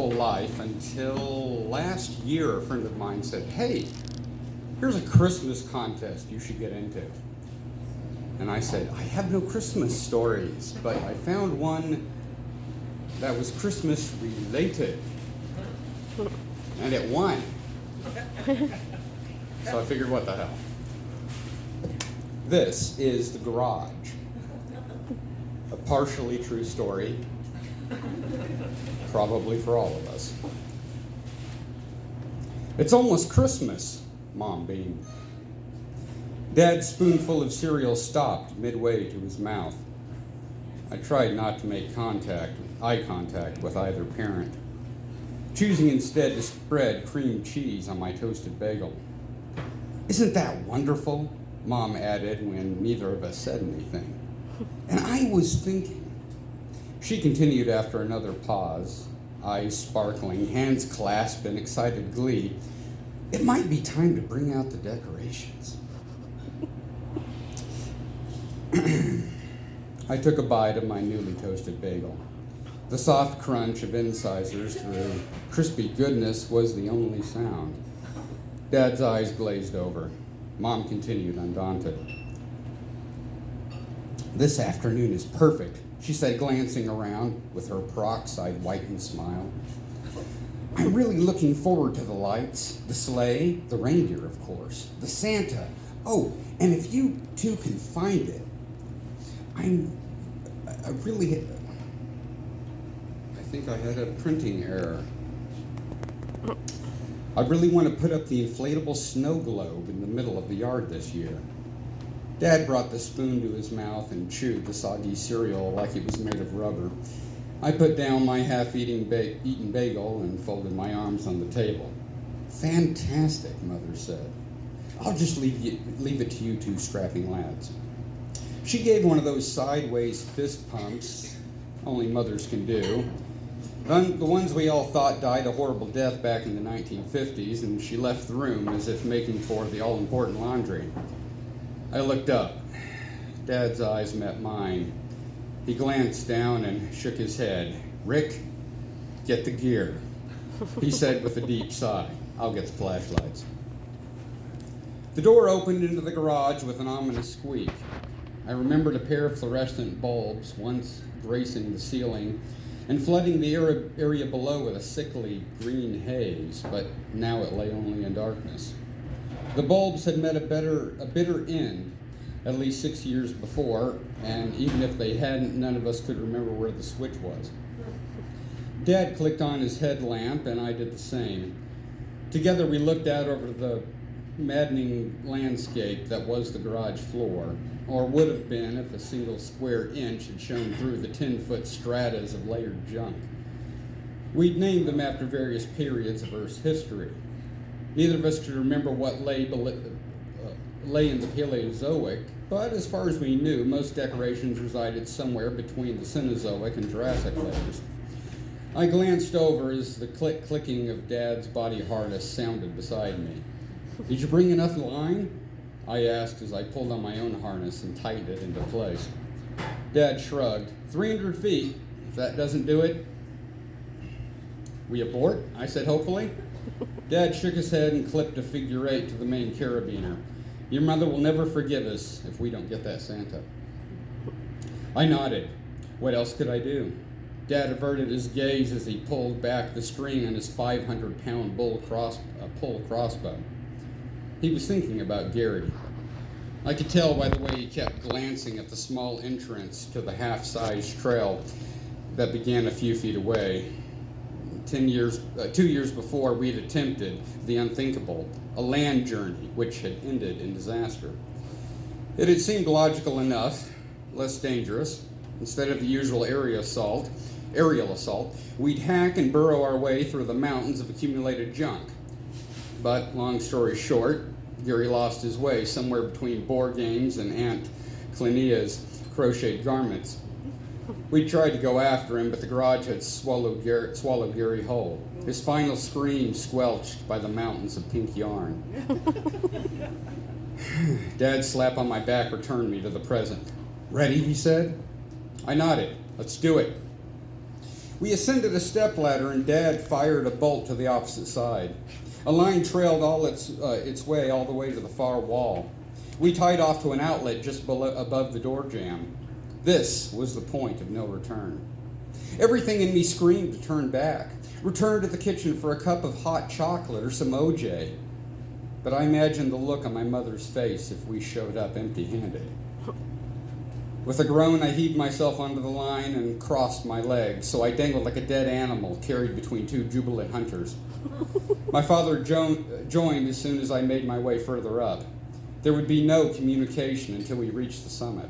normal life until last year a friend of mine said, hey, here's a Christmas contest you should get into. And I said, I have no Christmas stories, but I found one that was Christmas related. And it won. So I figured, what the hell? This is The Garage. A partially true story, probably for all of us. It's almost Christmas, Mom beamed. Dad's spoonful of cereal stopped midway to his mouth. I tried not to make eye contact with either parent, choosing instead to spread cream cheese on my toasted bagel. Isn't that wonderful? Mom added when neither of us said anything. And I was thinking. She continued after another pause, eyes sparkling, hands clasped in excited glee. It might be time to bring out the decorations. I took a bite of my newly toasted bagel. The soft crunch of incisors through crispy goodness was the only sound. Dad's eyes glazed over. Mom continued, undaunted. This afternoon is perfect, she said, glancing around with her peroxide whitened smile. I'm really looking forward to the lights, the sleigh, the reindeer, of course, the Santa. Oh, and if you two can find it, I think I had a printing error. I really want to put up the inflatable snow globe in the middle of the yard this year. Dad brought the spoon to his mouth and chewed the soggy cereal like it was made of rubber. I put down my half-eaten bagel and folded my arms on the table. Fantastic, Mother said. I'll just leave it to you two strapping lads. She gave one of those sideways fist pumps only mothers can do. The ones we all thought died a horrible death back in the 1950s, and she left the room as if making for the all-important laundry. I looked up. Dad's eyes met mine. He glanced down and shook his head. Rick, get the gear, he said with a deep sigh. I'll get the flashlights. The door opened into the garage with an ominous squeak. I remembered a pair of fluorescent bulbs once gracing the ceiling and flooding the area below with a sickly green haze, but now it lay only in darkness. The bulbs had met a bitter end at least 6 years before, and even if they hadn't, none of us could remember where the switch was. Dad clicked on his headlamp, and I did the same. Together we looked out over the maddening landscape that was the garage floor, or would have been if a single square inch had shown through the 10-foot stratas of layered junk. We'd named them after various periods of Earth's history. Neither of us could remember what lay in the Paleozoic, but as far as we knew, most decorations resided somewhere between the Cenozoic and Jurassic layers. I glanced over as the clicking of Dad's body harness sounded beside me. Did you bring enough line? I asked as I pulled on my own harness and tightened it into place. Dad shrugged. 300 feet. If that doesn't do it, we abort? I said hopefully. Dad shook his head and clipped a figure 8 to the main carabiner. Your mother will never forgive us if we don't get that Santa. I nodded. What else could I do? Dad averted his gaze as he pulled back the string on his 500-pound pull crossbow. He was thinking about Gary. I could tell by the way he kept glancing at the small entrance to the half-sized trail that began a few feet away. 2 years before, we'd attempted the unthinkable, a land journey which had ended in disaster. It had seemed logical enough, less dangerous. Instead of the usual aerial assault, we'd hack and burrow our way through the mountains of accumulated junk. But, long story short, Gary lost his way somewhere between board games and Aunt Clinia's crocheted garments. We tried to go after him, but the garage had swallowed Gary whole. His final scream squelched by the mountains of pink yarn. Dad's slap on my back returned me to the present. Ready, he said. I nodded. Let's do it. We ascended a stepladder, and Dad fired a bolt to the opposite side. A line trailed its way all the way to the far wall. We tied off to an outlet just above the door jamb. This was the point of no return. Everything in me screamed to turn back, return to the kitchen for a cup of hot chocolate or some OJ. But I imagined the look on my mother's face if we showed up empty-handed. With a groan, I heaved myself onto the line and crossed my legs, so I dangled like a dead animal carried between two jubilant hunters. My father joined as soon as I made my way further up. There would be no communication until we reached the summit.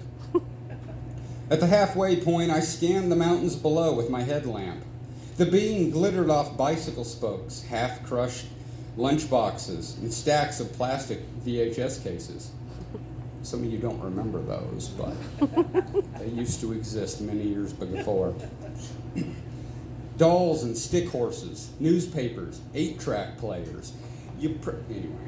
At the halfway point, I scanned the mountains below with my headlamp. The beam glittered off bicycle spokes, half-crushed lunch boxes, and stacks of plastic VHS cases. Some of you don't remember those, but they used to exist many years before. Dolls and stick horses, newspapers, 8-track players. Anyway.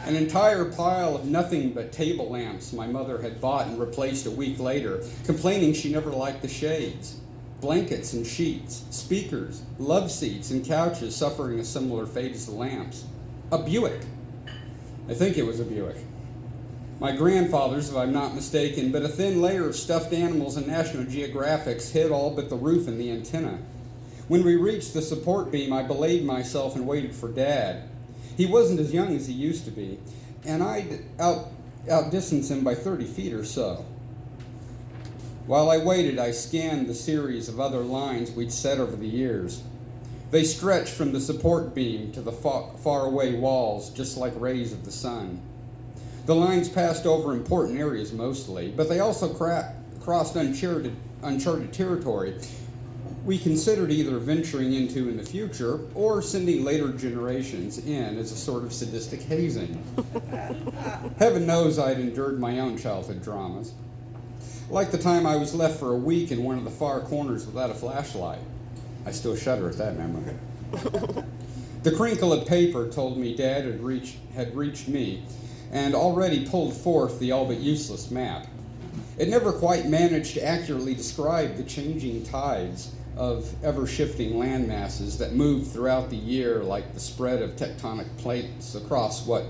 An entire pile of nothing but table lamps my mother had bought and replaced a week later, complaining she never liked the shades. Blankets and sheets, speakers, love seats, and couches suffering a similar fate as the lamps. A Buick. I think it was a Buick. My grandfather's, if I'm not mistaken, but a thin layer of stuffed animals and National Geographics hid all but the roof and the antenna. When we reached the support beam, I belayed myself and waited for Dad. He wasn't as young as he used to be, and I'd outdistanced him by 30 feet or so. While I waited, I scanned the series of other lines we'd set over the years. They stretched from the support beam to the far-away walls, just like rays of the sun. The lines passed over important areas mostly, but they also crossed uncharted territory we considered either venturing into in the future or sending later generations in as a sort of sadistic hazing. Heaven knows I'd endured my own childhood dramas. Like the time I was left for a week in one of the far corners without a flashlight. I still shudder at that memory. The crinkle of paper told me Dad had reached me and already pulled forth the all but useless map. It never quite managed to accurately describe the changing tides of ever-shifting land masses that moved throughout the year like the spread of tectonic plates across what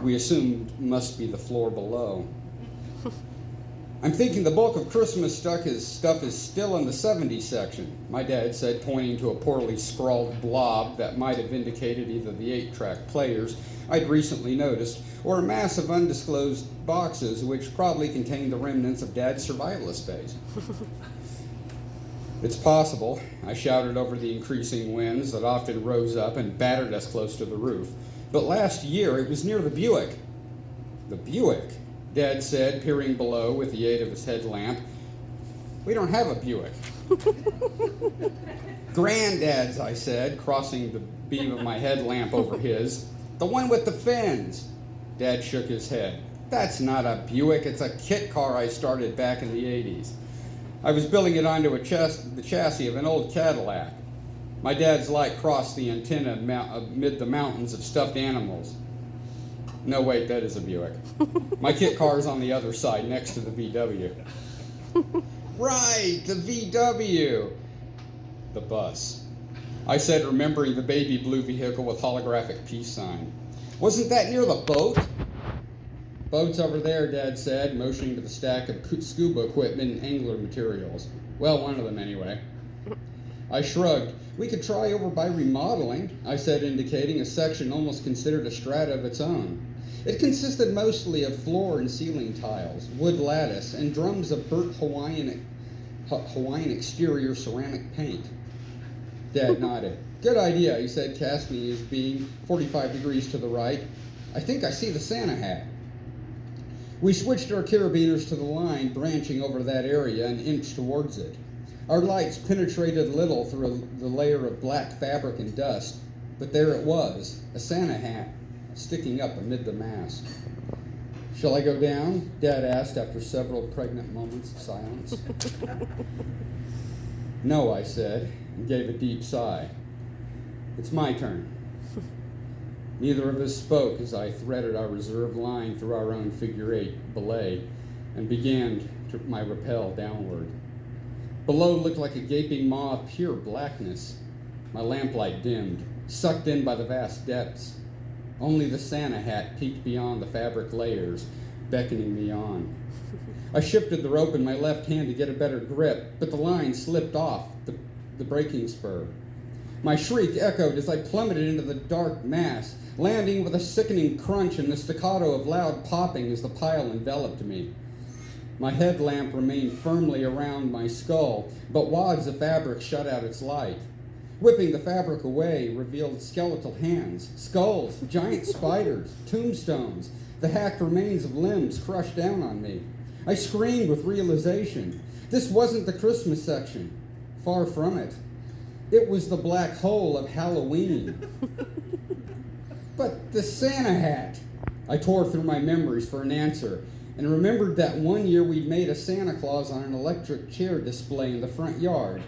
we assumed must be the floor below. I'm thinking the bulk of Christmas stuff is still in the 70s section, my dad said, pointing to a poorly scrawled blob that might have indicated either the 8-track players I'd recently noticed or a mass of undisclosed boxes which probably contained the remnants of Dad's survivalist phase. It's possible, I shouted over the increasing winds that often rose up and battered us close to the roof. But last year it was near the Buick. The Buick? Dad said, peering below with the aid of his headlamp. We don't have a Buick. Granddad's, I said, crossing the beam of my headlamp over his. The one with the fins. Dad shook his head. That's not a Buick, it's a kit car I started back in the 80s. I was building it onto the chassis of an old Cadillac. My dad's light crossed the antenna amid the mountains of stuffed animals. No, wait, that is a Buick. My kit car's on the other side, next to the VW. Right, the VW. The bus. I said, remembering the baby blue vehicle with holographic peace sign. Wasn't that near the boat? Boat's over there, Dad said, motioning to the stack of scuba equipment and angler materials. Well, one of them anyway. I shrugged. We could try over by remodeling, I said, indicating a section almost considered a strata of its own. It consisted mostly of floor and ceiling tiles, wood lattice, and drums of burnt Hawaiian exterior ceramic paint. Dad nodded. Good idea, he said, casting his beam 45 degrees to the right. I think I see the Santa hat. We switched our carabiners to the line branching over that area and inched towards it. Our lights penetrated little through the layer of black fabric and dust, but there it was, a Santa hat, sticking up amid the mass. Shall I go down? Dad asked after several pregnant moments of silence. No, I said, and gave a deep sigh. It's my turn. Neither of us spoke as I threaded our reserve line through our own figure-8 belay and began my rappel downward. Below looked like a gaping maw of pure blackness. My lamplight dimmed, sucked in by the vast depths. Only the Santa hat peeked beyond the fabric layers, beckoning me on. I shifted the rope in my left hand to get a better grip, but the line slipped off the braking spur. My shriek echoed as I plummeted into the dark mass, landing with a sickening crunch and the staccato of loud popping as the pile enveloped me. My headlamp remained firmly around my skull, but wads of fabric shut out its light. Whipping the fabric away revealed skeletal hands, skulls, giant spiders, tombstones, the hacked remains of limbs crushed down on me. I screamed with realization. This wasn't the Christmas section. Far from it. It was the black hole of Halloween. But the Santa hat. I tore through my memories for an answer and remembered that one year we'd made a Santa Claus on an electric chair display in the front yard.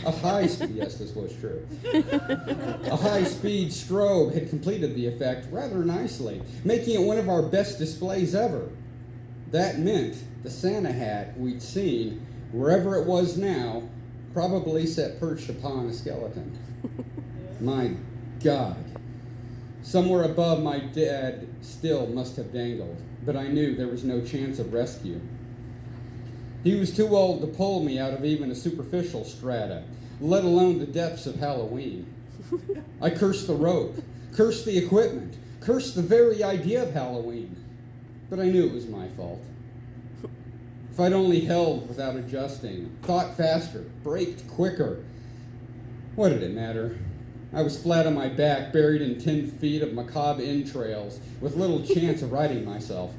Yes, this was true. A high-speed strobe had completed the effect rather nicely, making it one of our best displays ever. That meant the Santa hat we'd seen, wherever it was now, probably sat perched upon a skeleton. My God. Somewhere above, my dad still must have dangled, but I knew there was no chance of rescue. He was too old to pull me out of even a superficial strata, let alone the depths of Halloween. I cursed the rope, cursed the equipment, cursed the very idea of Halloween, but I knew it was my fault. If I'd only held without adjusting, thought faster, braked quicker, what did it matter? I was flat on my back, buried in 10 feet of macabre entrails, with little chance of righting myself.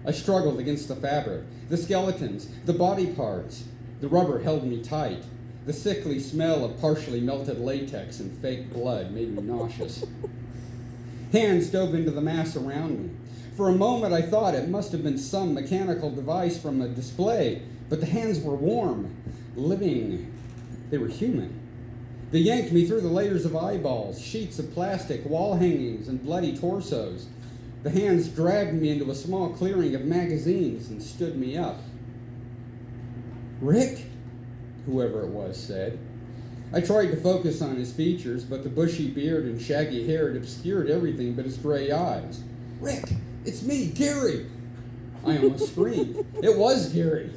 I struggled against the fabric, the skeletons, the body parts. The rubber held me tight. The sickly smell of partially melted latex and fake blood made me nauseous. Hands dove into the mass around me. For a moment I thought it must have been some mechanical device from a display, but the hands were warm, living. They were human. They yanked me through the layers of eyeballs, sheets of plastic, wall hangings, and bloody torsos. The hands dragged me into a small clearing of magazines and stood me up. "Rick," whoever it was said. I tried to focus on his features, but the bushy beard and shaggy hair had obscured everything but his gray eyes. "Rick, it's me, Gary!" I almost screamed. It was Gary.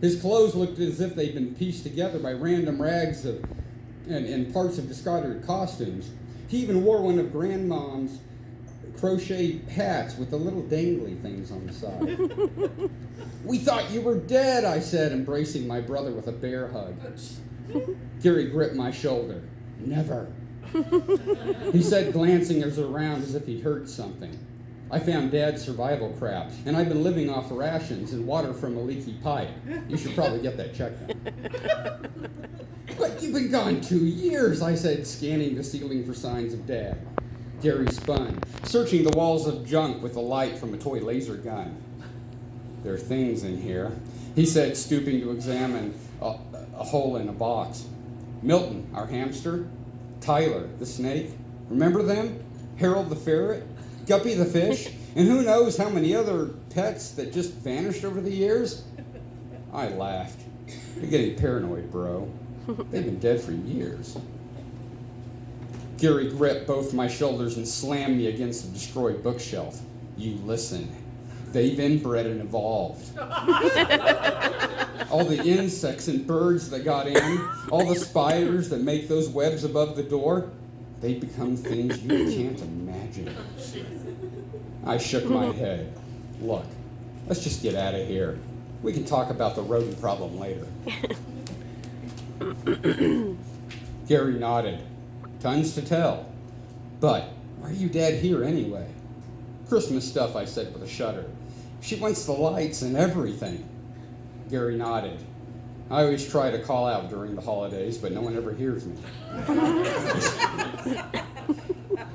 His clothes looked as if they'd been pieced together by random rags and parts of discarded costumes. He even wore one of Grandmom's crochet hats with the little dangly things on the side. "We thought you were dead," I said, embracing my brother with a bear hug. Gary gripped my shoulder. "Never," he said, glancing us around as if he'd heard something. "I found Dad's survival crap, and I've been living off rations and water from a leaky pipe. You should probably get that checked out." "But you've been gone 2 years," I said, scanning the ceiling for signs of Dad. Gary spun, searching the walls of junk with the light from a toy laser gun. "There are things in here," he said, stooping to examine a hole in a box. "Milton, our hamster. Tyler, the snake. Remember them? Harold the ferret. Guppy the fish. And who knows how many other pets that just vanished over the years?" I laughed. "You're getting paranoid, bro. They've been dead for years." Gary gripped both my shoulders and slammed me against a destroyed bookshelf. "You listen. They've inbred and evolved. All the insects and birds that got in, all the spiders that make those webs above the door, they become things you can't imagine." I shook my head. "Look, let's just get out of here. We can talk about the rodent problem later." Gary nodded. "Tons to tell. But why are you Dad here anyway?" "Christmas stuff," I said with a shudder. "She wants the lights and everything." Gary nodded. "I always try to call out during the holidays, but no one ever hears me."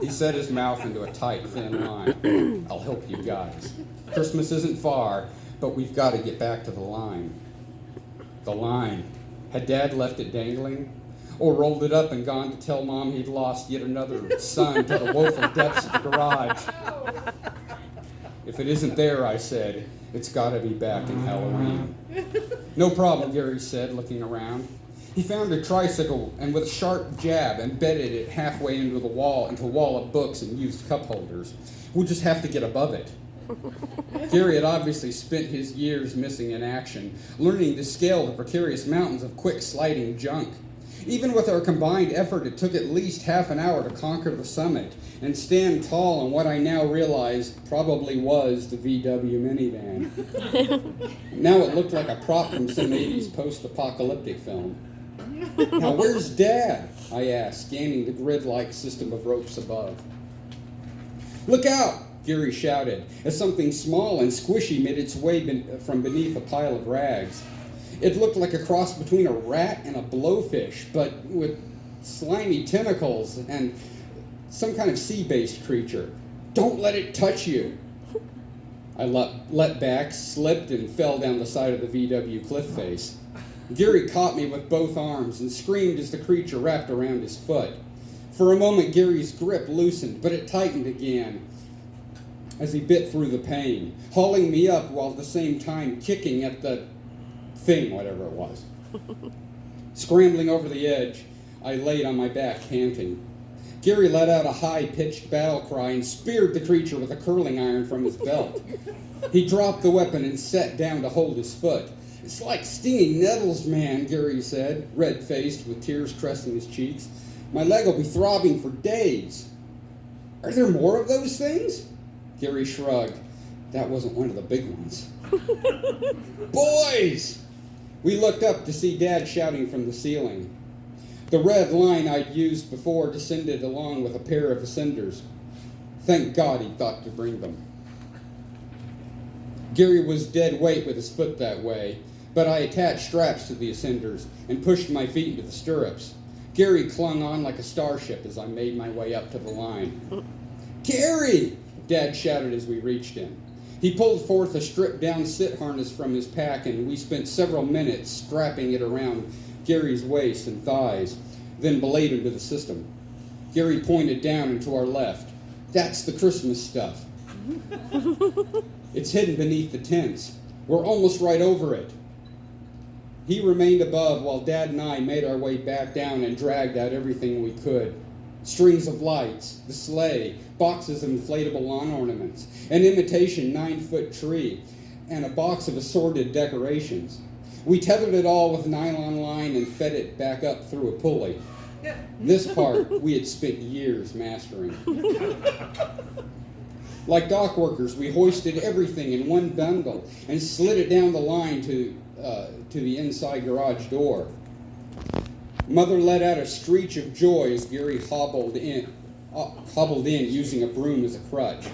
He set his mouth into a tight, thin line. "I'll help you guys. Christmas isn't far, but we've got to get back to the line." The line. Had Dad left it dangling? Or rolled it up and gone to tell Mom he'd lost yet another son to the woeful depths of the garage? "If it isn't there," I said, "it's got to be back in Halloween." No problem, Gary said, looking around. He found a tricycle and with a sharp jab embedded it halfway into a wall of books and used cup holders. We'll just have to get above it. Gary had obviously spent his years missing in action, learning to scale the precarious mountains of quick sliding junk. Even with our combined effort, it took at least half an hour to conquer the summit and stand tall on what I now realized probably was the VW minivan. Now it looked like a prop from some 80s post-apocalyptic film. Now, where's Dad? I asked, scanning the grid-like system of ropes above. Look out! Gary shouted, as something small and squishy made its way from beneath a pile of rags. It looked like a cross between a rat and a blowfish, but with slimy tentacles and some kind of sea-based creature. Don't let it touch you. I let back, slipped, and fell down the side of the VW cliff face. Gary caught me with both arms and screamed as the creature wrapped around his foot. For a moment, Gary's grip loosened, but it tightened again as he bit through the pain, hauling me up while at the same time kicking at the thing, whatever it was. Scrambling over the edge, I laid on my back, panting. Gary let out a high-pitched battle cry and speared the creature with a curling iron from his belt. He dropped the weapon and sat down to hold his foot. It's like stinging nettles, man, Gary said, red-faced with tears cresting his cheeks. My leg will be throbbing for days. Are there more of those things? Gary shrugged. That wasn't one of the big ones. Boys! We looked up to see Dad shouting from the ceiling. The red line I'd used before descended along with a pair of ascenders. Thank God he'd thought to bring them. Gary was dead weight with his foot that way, but I attached straps to the ascenders and pushed my feet into the stirrups. Gary clung on like a starship as I made my way up to the line. Gary! Dad shouted as we reached him. He pulled forth a stripped-down sit harness from his pack, and we spent several minutes strapping it around Gary's waist and thighs, then belayed him to the system. Gary pointed down and to our left. That's the Christmas stuff. It's hidden beneath the tents. We're almost right over it. He remained above while Dad and I made our way back down and dragged out everything we could. Strings of lights, the sleigh, boxes of inflatable lawn ornaments, an imitation 9-foot tree, and a box of assorted decorations. We tethered it all with nylon line and fed it back up through a pulley. This part we had spent years mastering. Like dock workers, we hoisted everything in one bundle and slid it down the line to the inside garage door. Mother let out a screech of joy as Gary hobbled in using a broom as a crutch.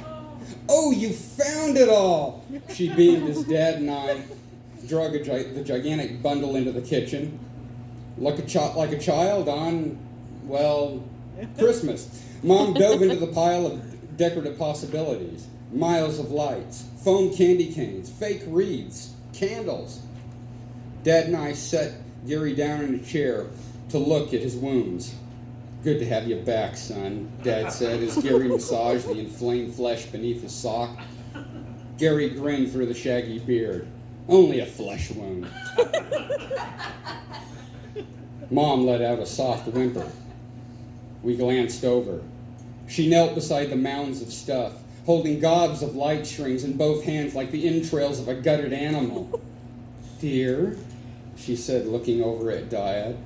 Oh, you found it all! She beamed as Dad and I drug the gigantic bundle into the kitchen. Like a child on, well, Christmas. Mom dove into the pile of decorative possibilities. Miles of lights, foam candy canes, fake wreaths, candles. Dad and I set Gary down in a chair to look at his wounds. Good to have you back, son, Dad said as Gary massaged the inflamed flesh beneath his sock. Gary grinned through the shaggy beard. Only a flesh wound. Mom let out a soft whimper. We glanced over. She knelt beside the mounds of stuff, holding gobs of light strings in both hands like the entrails of a gutted animal. Dear, she said, looking over at Dad,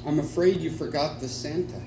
I'm afraid you forgot the Santa.